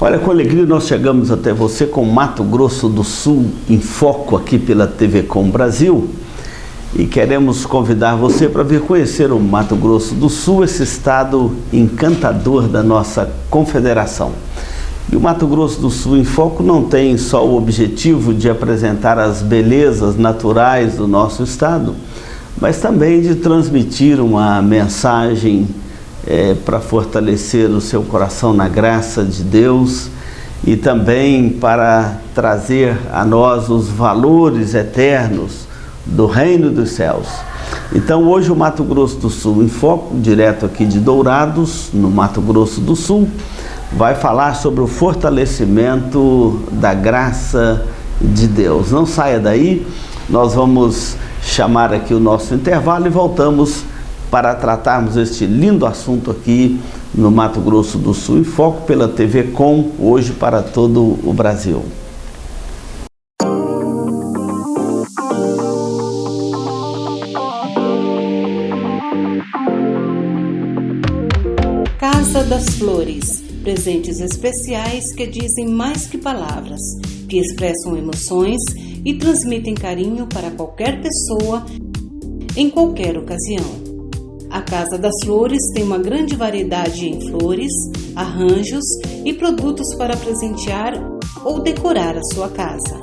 Olha, com alegria nós chegamos até você com Mato Grosso do Sul em foco aqui pela TV Com Brasil e queremos convidar você para vir conhecer o Mato Grosso do Sul, esse estado encantador da nossa confederação. E o Mato Grosso do Sul em foco não tem só o objetivo de apresentar as belezas naturais do nosso estado, mas também de transmitir uma mensagem para fortalecer o seu coração na graça de Deus e também para trazer a nós os valores eternos do reino dos céus. Então hoje o Mato Grosso do Sul em foco, direto aqui de Dourados, no Mato Grosso do Sul, vai falar sobre o fortalecimento da graça de Deus. Não saia daí, nós vamos chamar aqui o nosso intervalo e voltamos para tratarmos este lindo assunto aqui no Mato Grosso do Sul em foco pela TV Com, hoje para todo o Brasil. Casa das Flores, presentes especiais que dizem mais que palavras, que expressam emoções e transmitem carinho para qualquer pessoa, em qualquer ocasião. A Casa das Flores tem uma grande variedade em flores, arranjos e produtos para presentear ou decorar a sua casa.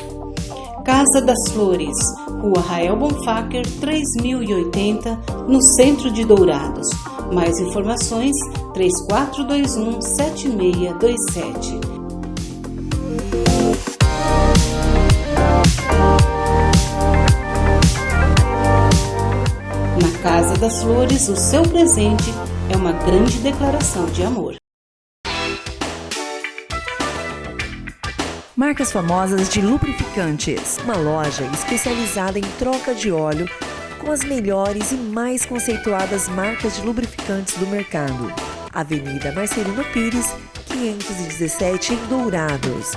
Casa das Flores, Rua Rael Bonfacker, 3080, no centro de Dourados. Mais informações, 3421-7627. Na Casa das Flores, o seu presente é uma grande declaração de amor. Marcas famosas de lubrificantes. Uma loja especializada em troca de óleo com as melhores e mais conceituadas marcas de lubrificantes do mercado. Avenida Marcelino Pires, 517 em Dourados.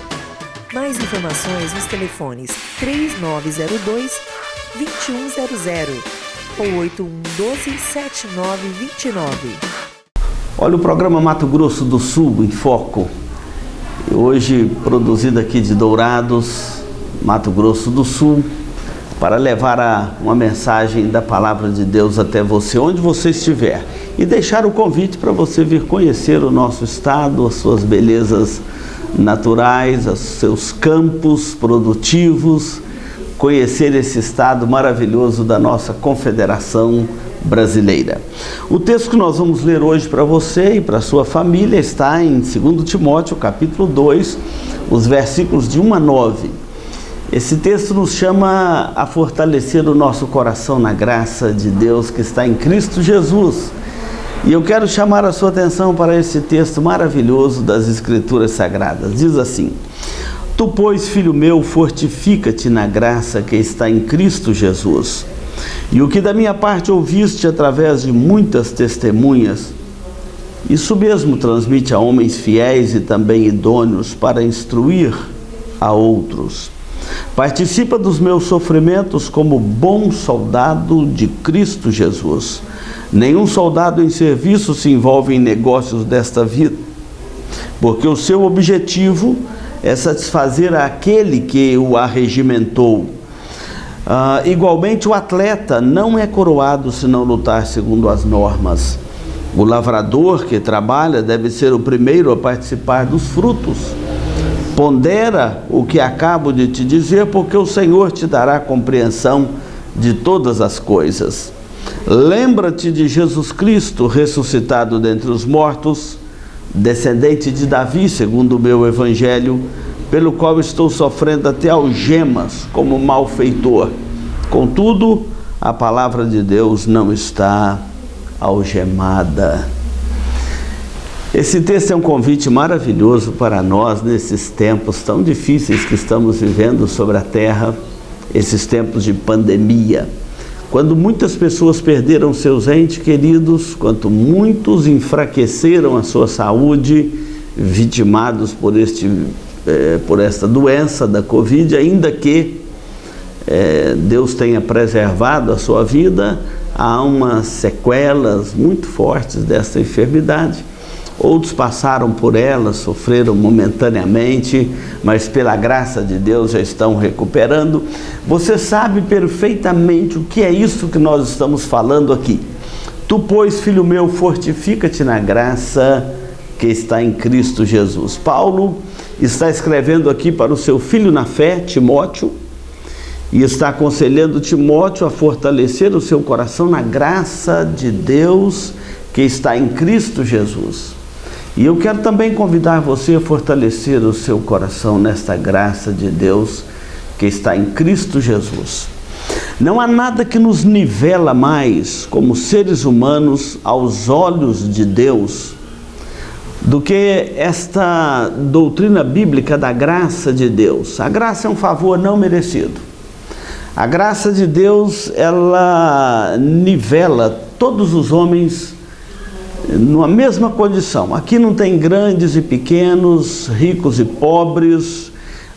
Mais informações nos telefones 3902-2100 ou 8112-7929. Olha o programa Mato Grosso do Sul em foco, hoje produzido aqui de Dourados, Mato Grosso do Sul, para levar uma mensagem da Palavra de Deus até você, onde você estiver, e deixar o convite para você vir conhecer o nosso estado, as suas belezas naturais, os seus campos produtivos, conhecer esse estado maravilhoso da nossa Confederação Brasileira. O texto que nós vamos ler hoje para você e para a sua família está em 2 Timóteo, capítulo 2, os versículos de 1 a 9. Esse texto nos chama a fortalecer o nosso coração na graça de Deus que está em Cristo Jesus. E eu quero chamar a sua atenção para esse texto maravilhoso das Escrituras Sagradas. Diz assim: Tu, pois, filho meu, fortifica-te na graça que está em Cristo Jesus. E o que da minha parte ouviste através de muitas testemunhas, isso mesmo transmite a homens fiéis e também idôneos para instruir a outros. Participa dos meus sofrimentos como bom soldado de Cristo Jesus. Nenhum soldado em serviço se envolve em negócios desta vida, porque o seu objetivo é satisfazer aquele que o arregimentou. Igualmente, o atleta não é coroado se não lutar segundo as normas. O lavrador que trabalha deve ser o primeiro a participar dos frutos. Pondera o que acabo de te dizer, porque o Senhor te dará compreensão de todas as coisas. Lembra-te de Jesus Cristo, ressuscitado dentre os mortos, descendente de Davi, segundo o meu evangelho, pelo qual estou sofrendo até algemas como malfeitor. Contudo, a palavra de Deus não está algemada. Esse texto é um convite maravilhoso para nós nesses tempos tão difíceis que estamos vivendo sobre a terra, esses tempos de pandemia. Quando muitas pessoas perderam seus entes queridos, quando muitos enfraqueceram a sua saúde, vitimados por esta doença da Covid, ainda que Deus tenha preservado a sua vida, há umas sequelas muito fortes dessa enfermidade. outros passaram por ela, sofreram momentaneamente, mas pela graça de Deus já estão recuperando. Você sabe perfeitamente o que é isso que nós estamos falando aqui. Tu, pois, filho meu, fortifica-te na graça que está em Cristo Jesus. Paulo está escrevendo aqui para o seu filho na fé, Timóteo, e está aconselhando Timóteo a fortalecer o seu coração na graça de Deus que está em Cristo Jesus. E eu quero também convidar você a fortalecer o seu coração nesta graça de Deus que está em Cristo Jesus. Não há nada que nos nivela mais como seres humanos aos olhos de Deus do que esta doutrina bíblica da graça de Deus. A graça é um favor não merecido. A graça de Deus, ela nivela todos os homens numa mesma condição. Aqui não tem grandes e pequenos, ricos e pobres,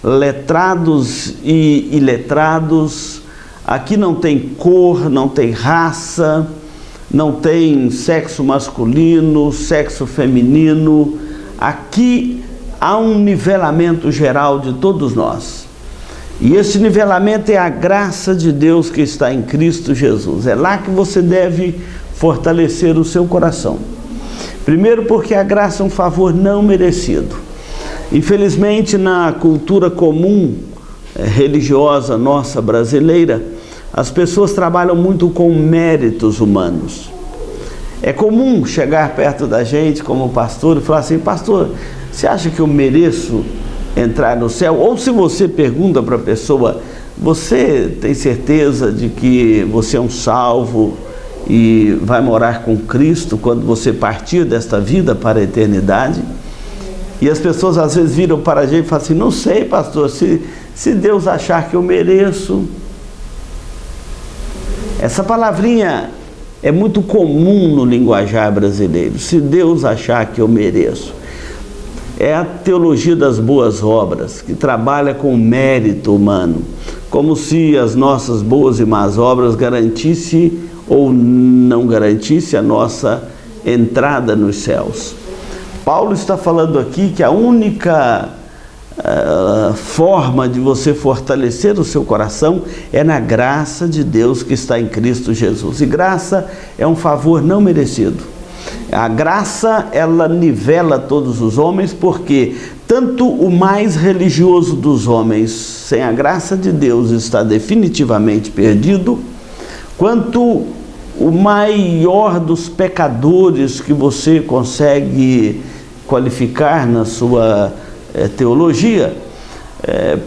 letrados e iletrados. Aqui não tem cor, não tem raça, não tem sexo masculino, sexo feminino. Aqui há um nivelamento geral de todos nós. E esse nivelamento é a graça de Deus que está em Cristo Jesus. É lá que você deve fortalecer o seu coração. Primeiro, porque a graça é um favor não merecido. Infelizmente, na cultura comum religiosa nossa brasileira, as pessoas trabalham muito com méritos humanos. É comum chegar perto da gente como pastor e falar assim: pastor, você acha que eu mereço entrar no céu? Ou se você pergunta para a pessoa: você tem certeza de que você é um salvo e vai morar com Cristo quando você partir desta vida para a eternidade? E as pessoas às vezes viram para a gente e falam assim: não sei, pastor, se Deus achar que eu mereço. Essa palavrinha é muito comum no linguajar brasileiro: se Deus achar que eu mereço. É a teologia das boas obras, que trabalha com o mérito humano, como se as nossas boas e más obras garantissem ou não garantissem a nossa entrada nos céus. Paulo está falando aqui que a única forma de você fortalecer o seu coração é na graça de Deus que está em Cristo Jesus. E graça é um favor não merecido. A graça, ela nivela todos os homens, porque tanto o mais religioso dos homens, sem a graça de Deus, está definitivamente perdido, quanto o maior dos pecadores que você consegue qualificar na sua teologia,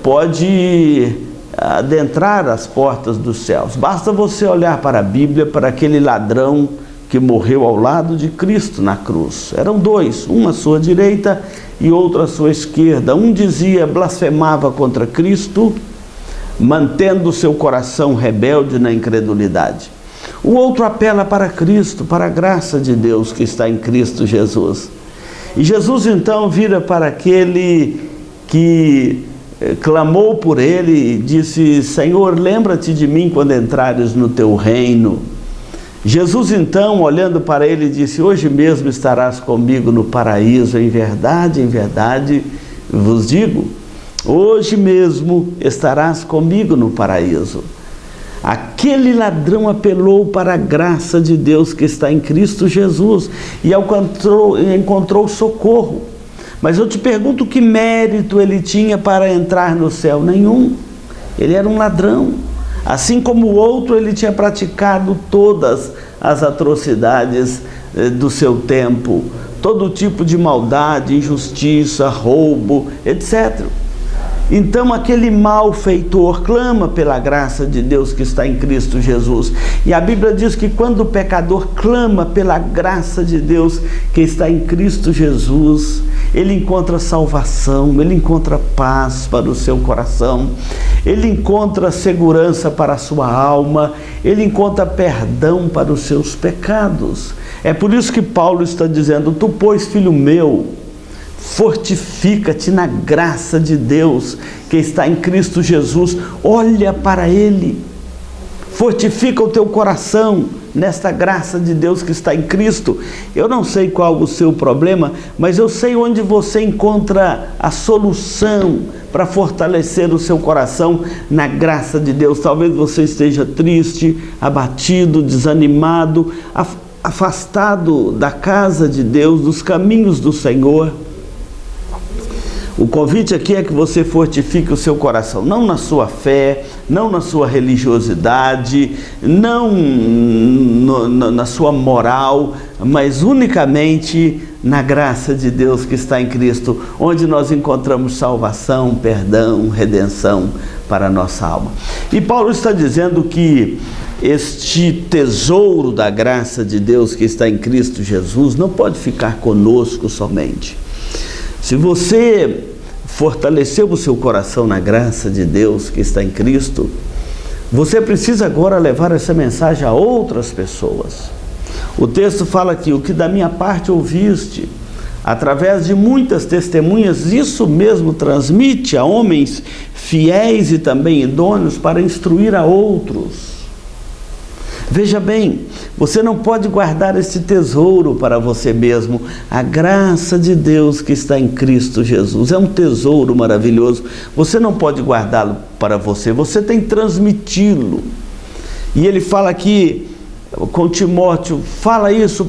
pode adentrar as portas dos céus. Basta você olhar para a Bíblia, para aquele ladrão que morreu ao lado de Cristo na cruz. Eram dois, um à sua direita e outro à sua esquerda. Um dizia, blasfemava contra Cristo, mantendo seu coração rebelde na incredulidade. O outro apela para Cristo, para a graça de Deus que está em Cristo Jesus. E Jesus então vira para aquele que clamou por ele e disse: Senhor, lembra-te de mim quando entrares no teu reino. Jesus então, olhando para ele, disse: hoje mesmo estarás comigo no paraíso. Em verdade vos digo, hoje mesmo estarás comigo no paraíso. Aquele ladrão apelou para a graça de Deus que está em Cristo Jesus e encontrou socorro. Mas eu te pergunto, que mérito ele tinha para entrar no céu? Nenhum. Ele era um ladrão. Assim como o outro, ele tinha praticado todas as atrocidades do seu tempo, todo tipo de maldade, injustiça, roubo, etc. Então aquele malfeitor clama pela graça de Deus que está em Cristo Jesus. E a Bíblia diz que quando o pecador clama pela graça de Deus que está em Cristo Jesus, ele encontra salvação, ele encontra paz para o seu coração, ele encontra segurança para a sua alma, ele encontra perdão para os seus pecados. É por isso que Paulo está dizendo: tu, pois, filho meu, fortifica-te na graça de Deus que está em Cristo Jesus. Olha para Ele, fortifica o teu coração, nesta graça de Deus que está em Cristo. Eu não sei qual o seu problema, mas eu sei onde você encontra a solução para fortalecer o seu coração na graça de Deus. Talvez você esteja triste, abatido, desanimado, afastado da casa de Deus, dos caminhos do Senhor. O convite aqui é que você fortifique o seu coração, não na sua fé, não na sua religiosidade, não na sua moral, mas unicamente na graça de Deus que está em Cristo, onde nós encontramos salvação, perdão, redenção para a nossa alma. E Paulo está dizendo que este tesouro da graça de Deus que está em Cristo Jesus não pode ficar conosco somente. Se você fortaleceu o seu coração na graça de Deus que está em Cristo, você precisa agora levar essa mensagem a outras pessoas. O texto fala que o que da minha parte ouviste, através de muitas testemunhas, isso mesmo transmite a homens fiéis e também idôneos para instruir a outros. Veja bem, você não pode guardar esse tesouro para você mesmo. A graça de Deus que está em Cristo Jesus é um tesouro maravilhoso. Você não pode guardá-lo para você, você tem que transmiti-lo. E ele fala aqui com Timóteo, fala isso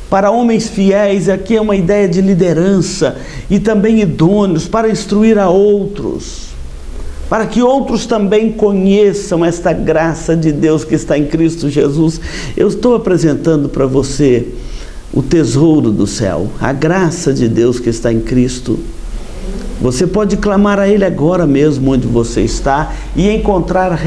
para homens fiéis, aqui é uma ideia de liderança, e também idôneos, para instruir a outros, para que outros também conheçam esta graça de Deus que está em Cristo Jesus. Eu estou apresentando para você o tesouro do céu, a graça de Deus que está em Cristo. Você pode clamar a Ele agora mesmo onde você está e encontrar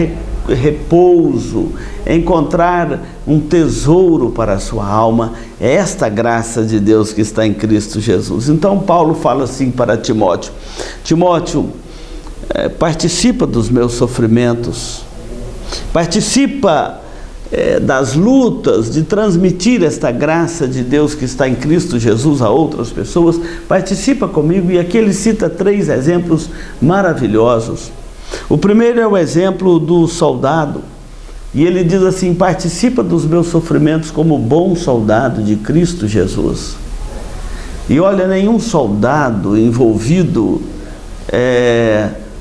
repouso, encontrar um tesouro para a sua alma. É esta graça de Deus que está em Cristo Jesus. Então Paulo fala assim para Timóteo: Timóteo, participa dos meus sofrimentos, participa das lutas de transmitir esta graça de Deus que está em Cristo Jesus a outras pessoas. Participa comigo. E aqui ele cita 3 exemplos maravilhosos. O primeiro é o exemplo do soldado, e ele diz assim: participa dos meus sofrimentos como bom soldado de Cristo Jesus. E olha, nenhum soldado envolvido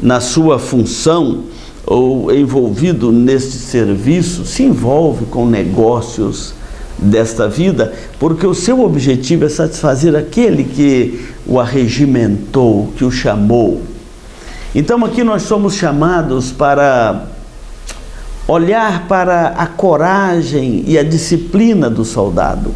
na sua função ou envolvido neste serviço se envolve com negócios desta vida, porque o seu objetivo é satisfazer aquele que o arregimentou, que o chamou. Então aqui nós somos chamados para olhar para a coragem e a disciplina do soldado.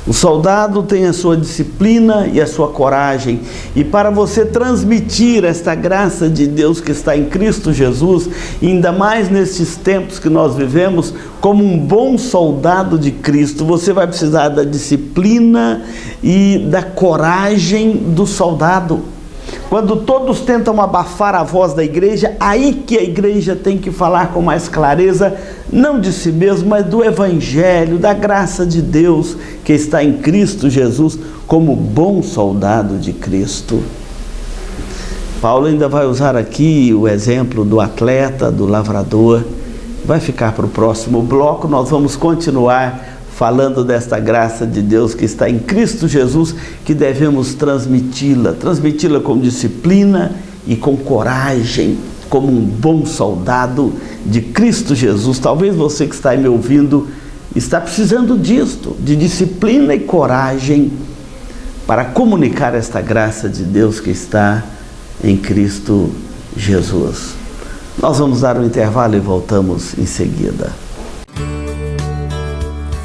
O soldado tem a sua disciplina e a sua coragem, e para você transmitir esta graça de Deus que está em Cristo Jesus, ainda mais nesses tempos que nós vivemos, como um bom soldado de Cristo, você vai precisar da disciplina e da coragem do soldado. Quando todos tentam abafar a voz da igreja, aí que a igreja tem que falar com mais clareza, não de si mesmo, mas do Evangelho, da graça de Deus que está em Cristo Jesus, como bom soldado de Cristo. Paulo ainda vai usar aqui o exemplo do atleta, do lavrador. Vai ficar para o próximo bloco, nós vamos continuar falando desta graça de Deus que está em Cristo Jesus, que devemos transmiti-la com disciplina e com coragem, como um bom soldado de Cristo Jesus. Talvez você que está aí me ouvindo está precisando disto, de disciplina e coragem para comunicar esta graça de Deus que está em Cristo Jesus. Nós vamos dar um intervalo e voltamos em seguida.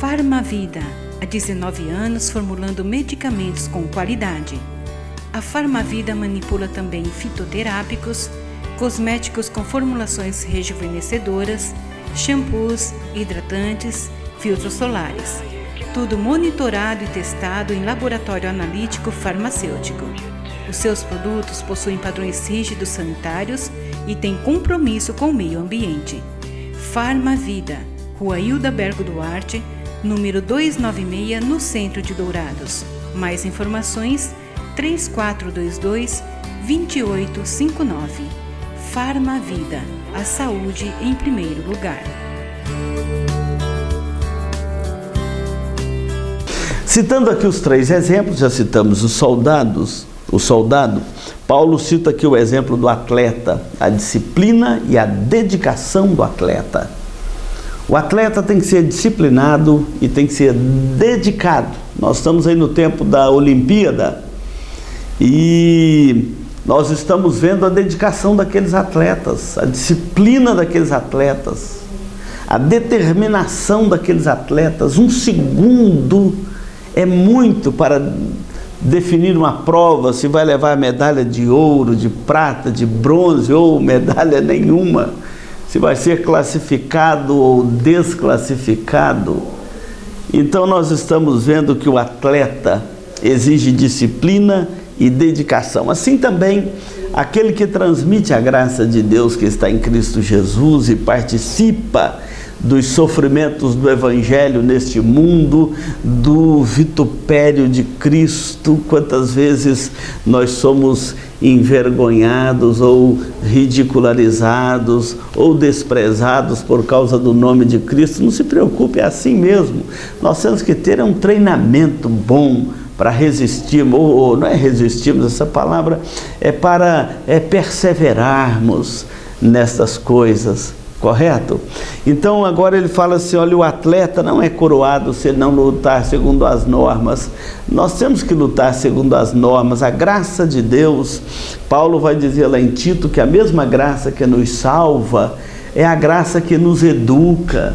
Farmavida, há 19 anos formulando medicamentos com qualidade. A Farmavida manipula também fitoterápicos, cosméticos com formulações rejuvenescedoras, shampoos, hidratantes, filtros solares. Tudo monitorado e testado em laboratório analítico farmacêutico. Os seus produtos possuem padrões rígidos sanitários e têm compromisso com o meio ambiente. Farmavida, Rua Hilda Bergo Duarte, número 296, no centro de Dourados. Mais informações, 3422-2859. Farmavida, a saúde em primeiro lugar. Citando aqui os 3 exemplos, já citamos o soldado, Paulo cita aqui o exemplo do atleta, a disciplina e a dedicação do atleta. O atleta tem que ser disciplinado e tem que ser dedicado. Nós estamos aí no tempo da Olimpíada e nós estamos vendo a dedicação daqueles atletas, a disciplina daqueles atletas, a determinação daqueles atletas. 1 segundo é muito para definir uma prova, se vai levar medalha de ouro, de prata, de bronze ou medalha nenhuma, se vai ser classificado ou desclassificado. Então nós estamos vendo que o atleta exige disciplina e dedicação. Assim também, aquele que transmite a graça de Deus que está em Cristo Jesus e participa dos sofrimentos do Evangelho neste mundo, do vitupério de Cristo. Quantas vezes nós somos envergonhados ou ridicularizados ou desprezados por causa do nome de Cristo. Não se preocupe, é assim mesmo. Nós temos que ter um treinamento bom para resistir, ou não é resistirmos, essa palavra é para perseverarmos nessas coisas, correto? Então agora ele fala assim, olha, o atleta não é coroado se não lutar segundo as normas. Nós temos que lutar segundo as normas, a graça de Deus. Paulo vai dizer lá em Tito que a mesma graça que nos salva é a graça que nos educa,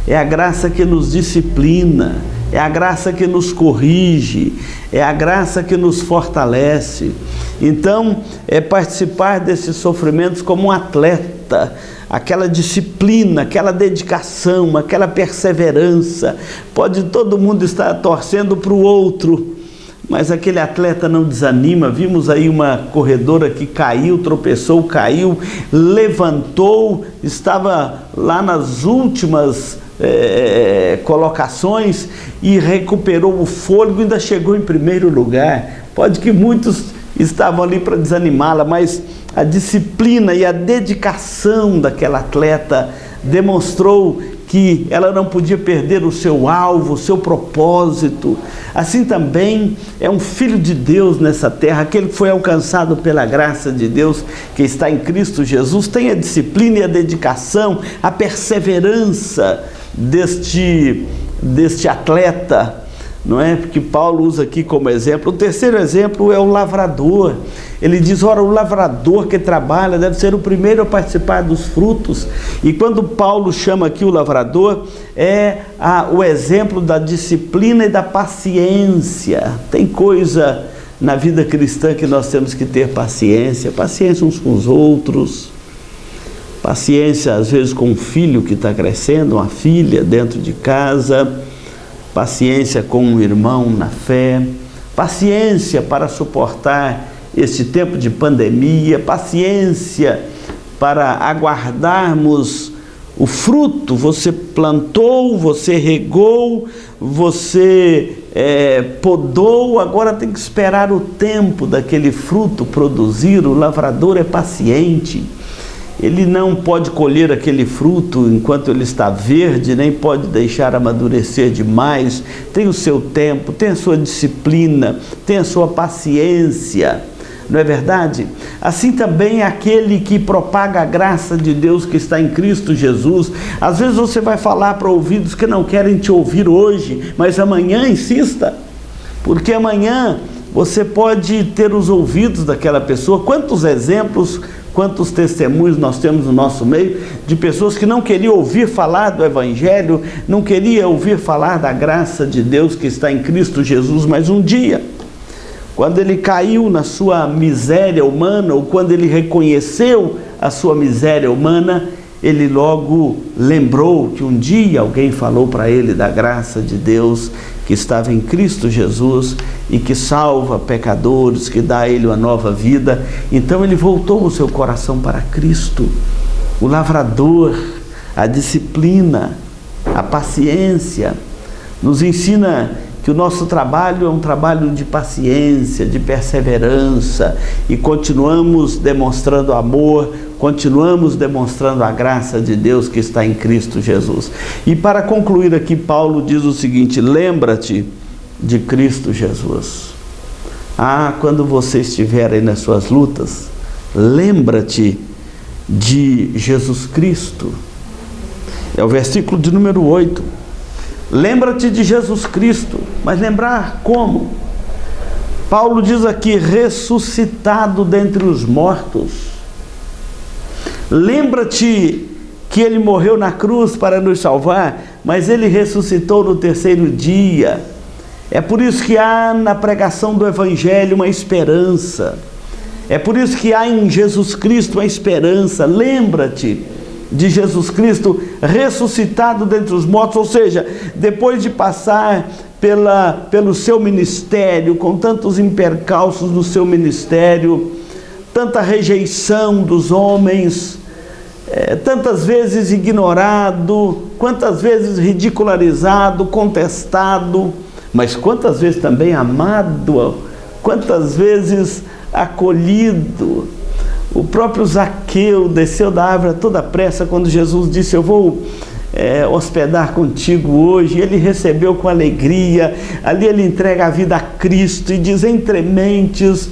é a graça que nos disciplina, é a graça que nos corrige, é a graça que nos fortalece. Então, é participar desses sofrimentos como um atleta, aquela disciplina, aquela dedicação, aquela perseverança. Pode todo mundo estar torcendo para o outro, mas aquele atleta não desanima. Vimos aí uma corredora que caiu, tropeçou, caiu, levantou, estava lá nas últimas colocações e recuperou o fôlego, ainda chegou em primeiro lugar. Pode que muitos estavam ali para desanimá-la, mas a disciplina e a dedicação daquela atleta demonstrou que ela não podia perder o seu alvo, o seu propósito. Assim também é um filho de Deus nessa terra, aquele que foi alcançado pela graça de Deus, que está em Cristo Jesus, tem a disciplina e a dedicação, a perseverança deste atleta, não é? Porque Paulo usa aqui como exemplo. O terceiro exemplo é o lavrador. Ele diz, ora, o lavrador que trabalha deve ser o primeiro a participar dos frutos. E quando Paulo chama aqui o lavrador, é o exemplo da disciplina e da paciência. Tem coisa na vida cristã que nós temos que ter paciência, paciência uns com os outros, paciência às vezes com um filho que está crescendo, uma filha dentro de casa, paciência com um irmão na fé, paciência para suportar este tempo de pandemia, paciência para aguardarmos o fruto. Você plantou, você regou, você podou, agora tem que esperar o tempo daquele fruto produzir. O lavrador é paciente. Ele não pode colher aquele fruto enquanto ele está verde, nem pode deixar amadurecer demais. Tem o seu tempo, tem a sua disciplina, tem a sua paciência, não é verdade? Assim também é aquele que propaga a graça de Deus que está em Cristo Jesus. Às vezes você vai falar para ouvidos que não querem te ouvir hoje, mas amanhã insista, porque amanhã você pode ter os ouvidos daquela pessoa. Quantos exemplos, quantos testemunhos nós temos no nosso meio de pessoas que não queriam ouvir falar do Evangelho, não queriam ouvir falar da graça de Deus que está em Cristo Jesus, mas um dia, quando ele caiu na sua miséria humana, ou quando ele reconheceu a sua miséria humana, ele logo lembrou que um dia alguém falou para ele da graça de Deus que estava em Cristo Jesus e que salva pecadores, que dá a ele uma nova vida. Então ele voltou o seu coração para Cristo. O lavrador, a disciplina, a paciência, nos ensina que o nosso trabalho é um trabalho de paciência, de perseverança, e continuamos demonstrando amor, continuamos demonstrando a graça de Deus que está em Cristo Jesus. E para concluir aqui, Paulo diz o seguinte: lembra-te de Cristo Jesus. Quando você estiver aí nas suas lutas, lembra-te de Jesus Cristo. É o versículo de número 8. Lembra-te de Jesus Cristo. Mas lembrar como? Paulo diz aqui, ressuscitado dentre os mortos. Lembra-te que ele morreu na cruz para nos salvar, mas ele ressuscitou no terceiro dia. É por isso que há na pregação do Evangelho uma esperança. É por isso que há em Jesus Cristo uma esperança. Lembra-te de Jesus Cristo ressuscitado dentre os mortos, ou seja, depois de passar pelo seu ministério, com tantos impercalços no seu ministério, tanta rejeição dos homens, tantas vezes ignorado, quantas vezes ridicularizado, contestado, mas quantas vezes também amado, quantas vezes acolhido. O próprio Zaqueu desceu da árvore a toda pressa quando Jesus disse, eu vou hospedar contigo hoje. Ele recebeu com alegria. Ali ele entrega a vida a Cristo e diz, entre mentes,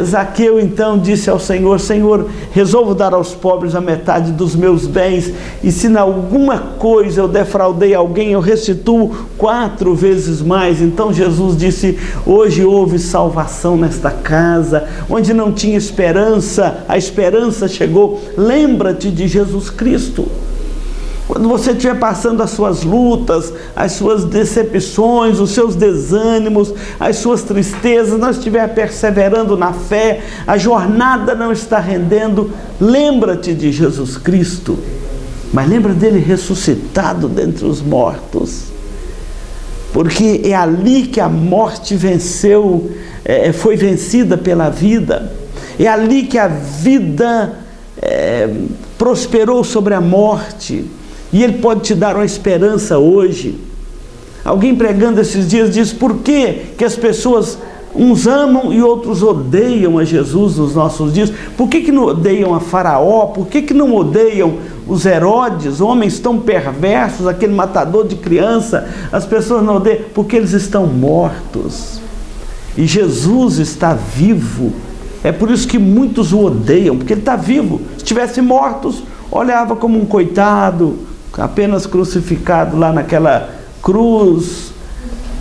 Zaqueu então disse ao Senhor, Senhor, resolvo dar aos pobres a metade dos meus bens, e se em alguma coisa eu defraudei alguém, eu restituo 4 vezes mais. Então Jesus disse, hoje houve salvação nesta casa, onde não tinha esperança, a esperança chegou. Lembra-te de Jesus Cristo. Quando você estiver passando as suas lutas, as suas decepções, os seus desânimos, as suas tristezas, não estiver perseverando na fé, a jornada não está rendendo, lembra-te de Jesus Cristo. Mas lembra dele ressuscitado dentre os mortos. Porque é ali que a morte venceu, foi vencida pela vida. É ali que a vida prosperou sobre a morte. E ele pode te dar uma esperança hoje. Alguém pregando esses dias diz, por que as pessoas, uns amam e outros odeiam a Jesus nos nossos dias? Por que não odeiam a Faraó? Por que não odeiam os Herodes, homens tão perversos, aquele matador de criança? As pessoas não odeiam porque eles estão mortos. E Jesus está vivo. É por isso que muitos o odeiam, porque ele está vivo. Se estivesse mortos, olhava como um coitado, apenas crucificado lá naquela cruz,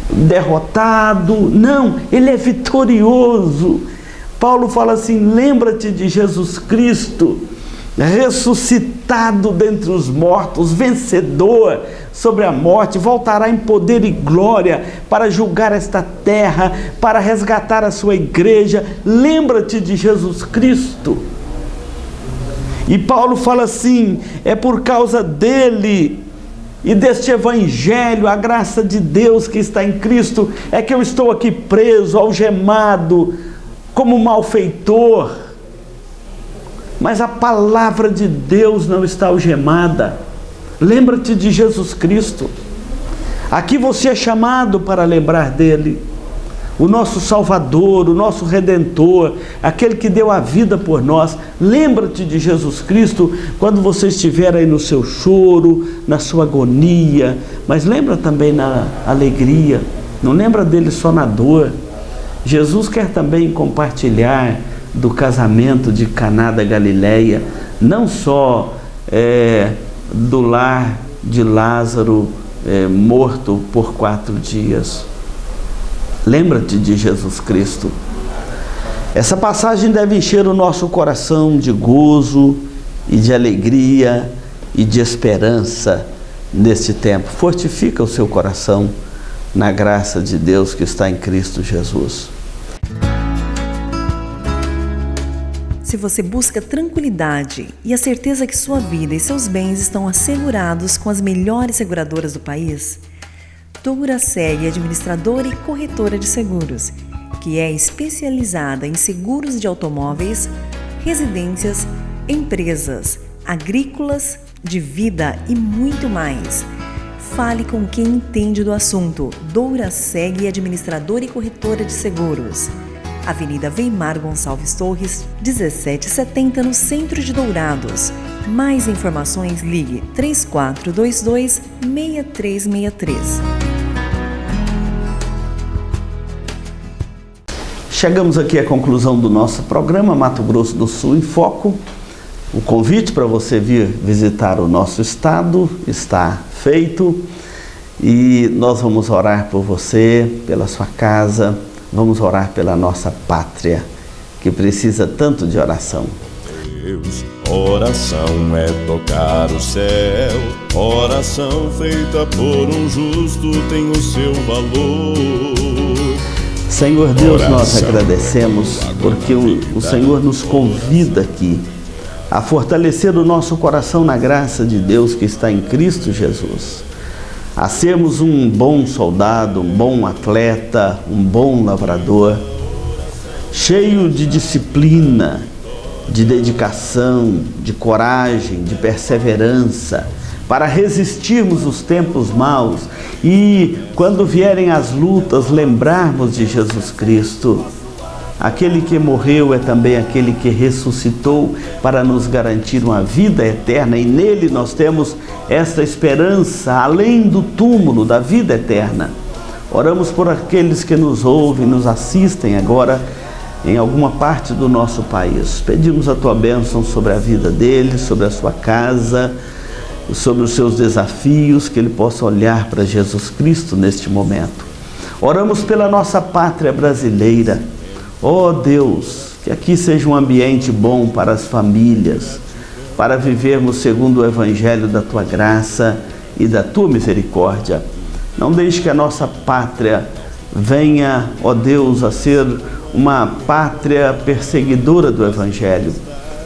derrotado. Não, ele é vitorioso. Paulo fala assim, lembra-te de Jesus Cristo, ressuscitado dentre os mortos, vencedor sobre a morte, voltará em poder e glória para julgar esta terra, para resgatar a sua igreja. Lembra-te de Jesus Cristo. E Paulo fala assim, é por causa dele e deste evangelho, a graça de Deus que está em Cristo, é que eu estou aqui preso, algemado, como malfeitor. Mas a palavra de Deus não está algemada. Lembra-te de Jesus Cristo. Aqui você é chamado para lembrar dele, o nosso Salvador, o nosso Redentor, aquele que deu a vida por nós. Lembra-te de Jesus Cristo quando você estiver aí no seu choro, na sua agonia, mas lembra também na alegria. Não lembra dele só na dor. Jesus quer também compartilhar do casamento de Caná da Galileia, não só do lar de Lázaro morto por 4 dias. Lembra-te de Jesus Cristo. Essa passagem deve encher o nosso coração de gozo e de alegria e de esperança neste tempo. Fortifica o seu coração na graça de Deus que está em Cristo Jesus. Se você busca tranquilidade e a certeza que sua vida e seus bens estão assegurados com as melhores seguradoras do país, Douraseg Administradora e Corretora de Seguros, que é especializada em seguros de automóveis, residências, empresas, agrícolas, de vida e muito mais. Fale com quem entende do assunto. Douraseg Administradora e Corretora de Seguros. Avenida Weimar Gonçalves Torres, 1770, no centro de Dourados. Mais informações, ligue 3422-6363. Chegamos aqui à conclusão do nosso programa Mato Grosso do Sul em Foco. O convite para você vir visitar o nosso estado está feito e nós vamos orar por você, pela sua casa, vamos orar pela nossa pátria, que precisa tanto de oração. Deus, oração é tocar o céu, oração feita por um justo tem o seu valor. Senhor Deus, nós agradecemos porque o Senhor nos convida aqui a fortalecer o nosso coração na graça de Deus que está em Cristo Jesus, a sermos um bom soldado, um bom atleta, um bom lavrador, cheio de disciplina, de dedicação, de coragem, de perseverança, para resistirmos os tempos maus e, quando vierem as lutas, lembrarmos de Jesus Cristo. Aquele que morreu é também aquele que ressuscitou para nos garantir uma vida eterna, e nele nós temos esta esperança, além do túmulo, da vida eterna. Oramos por aqueles que nos ouvem, nos assistem agora em alguma parte do nosso país. Pedimos a tua bênção sobre a vida deles, sobre a sua casa, sobre os seus desafios, que ele possa olhar para Jesus Cristo neste momento. Oramos pela nossa pátria brasileira. Ó Deus, que aqui seja um ambiente bom para as famílias, para vivermos segundo o Evangelho da tua graça e da tua misericórdia. Não deixe que a nossa pátria venha, ó Deus, a ser uma pátria perseguidora do Evangelho,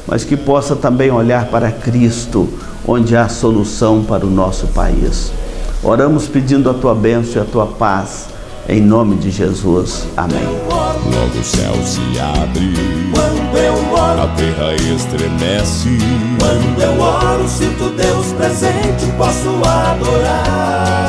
mas que possa também olhar para Cristo, onde há solução para o nosso país. Oramos pedindo a tua bênção e a tua paz, em nome de Jesus. Amém. Logo o céu se abre, quando eu oro, a terra estremece. quando eu oro, sinto Deus presente, posso adorar.